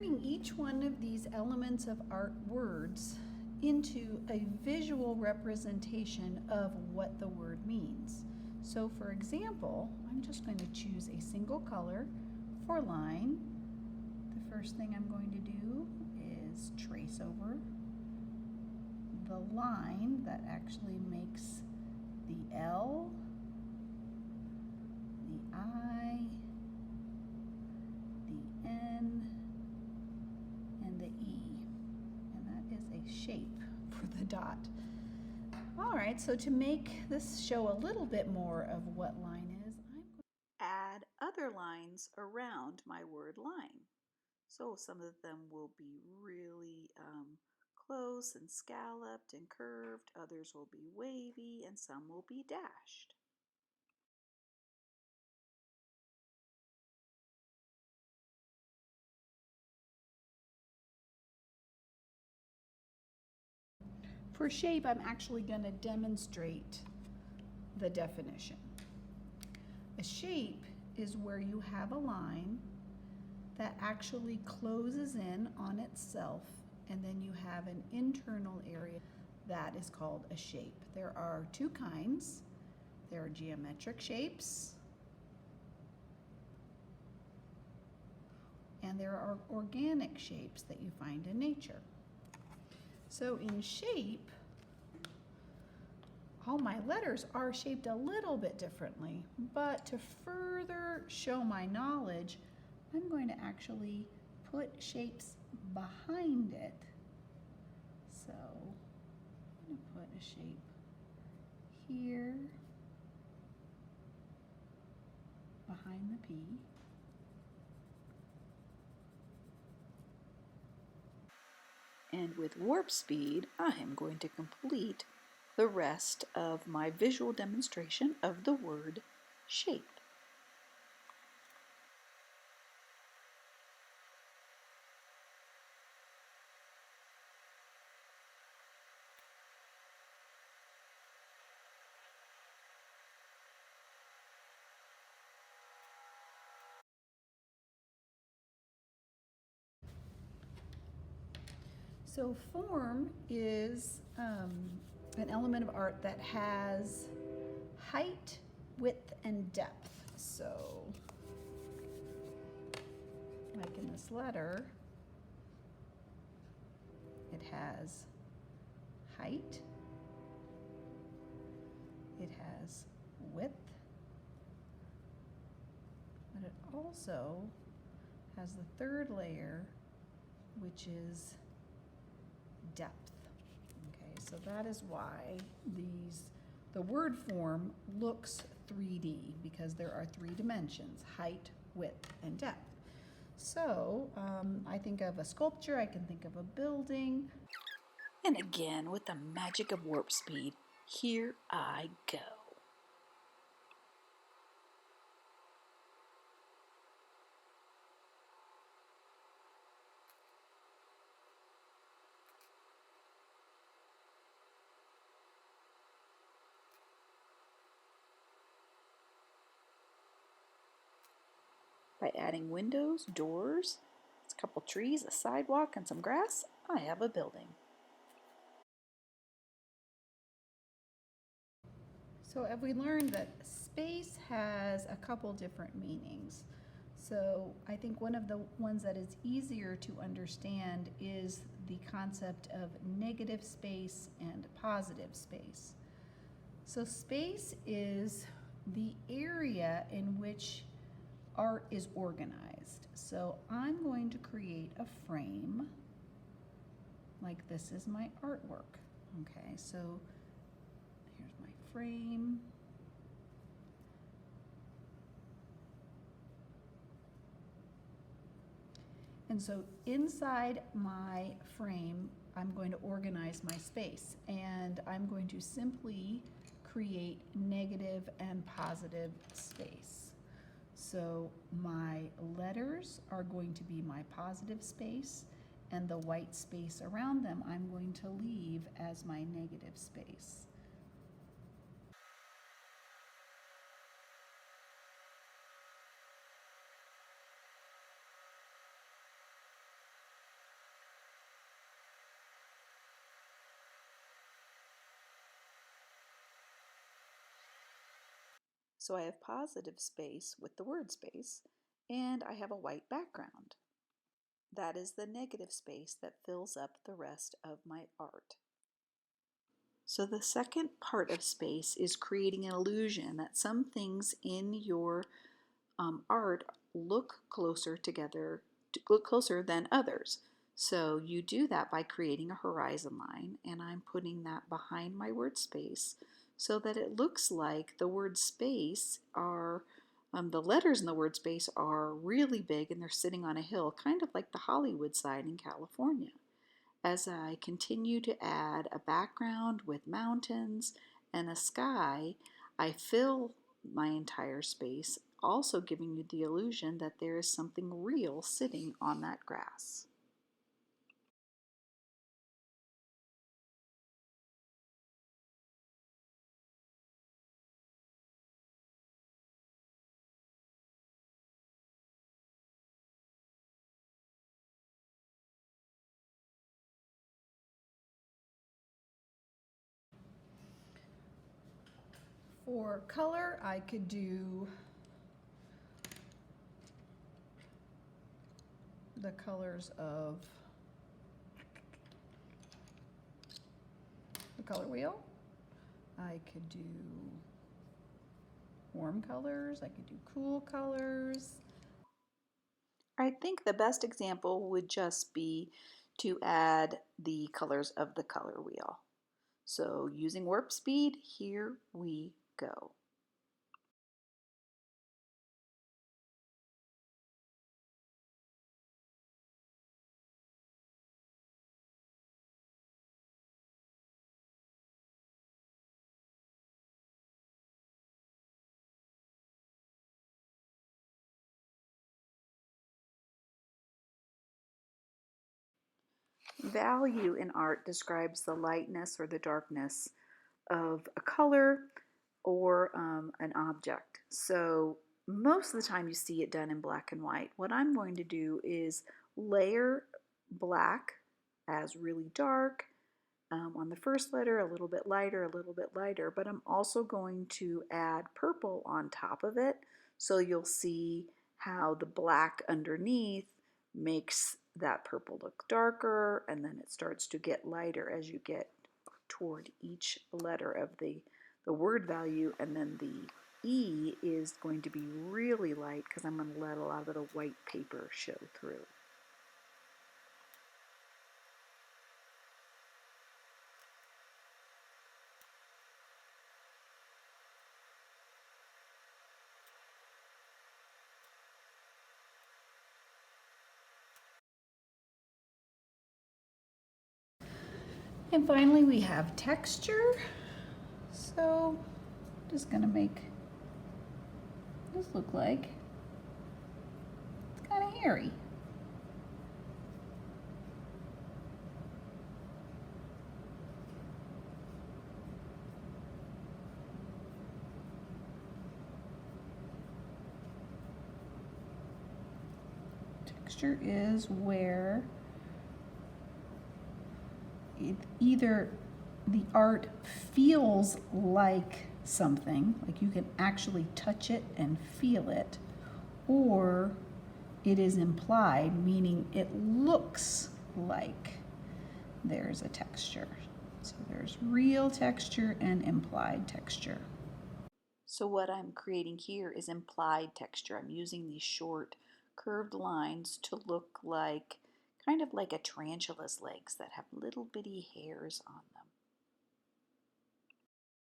Turning each one of these elements of art words into a visual representation of what the word means. So for example, I'm just going to choose a single color for line. The first thing I'm going to do is trace over the line that actually makes the L, the I, the N, and the E. And that is a shape for the dot. All right, so to make this show a little bit more of what line is, I'm going to add other lines around my word line. So some of them will be really close and scalloped and curved, others will be wavy, and some will be dashed. For shape, I'm actually going to demonstrate the definition. A shape is where you have a line that actually closes in on itself, and then you have an internal area that is called a shape. There are two kinds. There are geometric shapes, and there are organic shapes that you find in nature. So in shape, all my letters are shaped a little bit differently, but to further show my knowledge, I'm going to actually put shapes behind it. So I'm going to put a shape here behind the P. And with warp speed, I am going to complete the rest of my visual demonstration of the word shape. So form is an element of art that has height, width, and depth. So like in this letter, it has height, it has width, but it also has the third layer, which is depth. Okay, so that is why the word form looks 3D, because there are 3 dimensions: height, width, and depth. So I think of a sculpture, I can think of a building. And again, with the magic of warp speed, here I go. By adding windows, doors, a couple trees, a sidewalk, and some grass, I have a building. So have we learned that space has a couple different meanings? So I think one of the ones that is easier to understand is the concept of negative space and positive space. So space is the area in which art is organized. So I'm going to create a frame, like this is my artwork. Okay, so here's my frame. And so inside my frame, I'm going to organize my space, and I'm going to simply create negative and positive space. So my letters are going to be my positive space, and the white space around them I'm going to leave as my negative space. So I have positive space with the word space, and I have a white background. That is the negative space that fills up the rest of my art. So the second part of space is creating an illusion that some things in your art look closer together, look closer than others. So you do that by creating a horizon line, and I'm putting that behind my word space so that it looks like the word space are, the letters in the word space are really big and they're sitting on a hill, kind of like the Hollywood sign in California. As I continue to add a background with mountains and a sky, I fill my entire space, also giving you the illusion that there is something real sitting on that grass. For color, I could do the colors of the color wheel. I could do warm colors. I could do cool colors. I think the best example would just be to add the colors of the color wheel. So using warp speed, here we go. Value in art describes the lightness or the darkness of a color or an object. So most of the time you see it done in black and white. What I'm going to do is layer black as really dark on the first letter, a little bit lighter, but I'm also going to add purple on top of it. So you'll see how the black underneath makes that purple look darker, and then it starts to get lighter as you get toward each letter of the word value, and then the E is going to be really light because I'm going to let a lot of the white paper show through. And finally we have texture. So just gonna make this look like it's kind of hairy. Texture is where either the art feels like something, like you can actually touch it and feel it, or it is implied, meaning it looks like there's a texture. So there's real texture and implied texture. So what I'm creating here is implied texture. I'm using these short curved lines to look like kind of like a tarantula's legs that have little bitty hairs on them.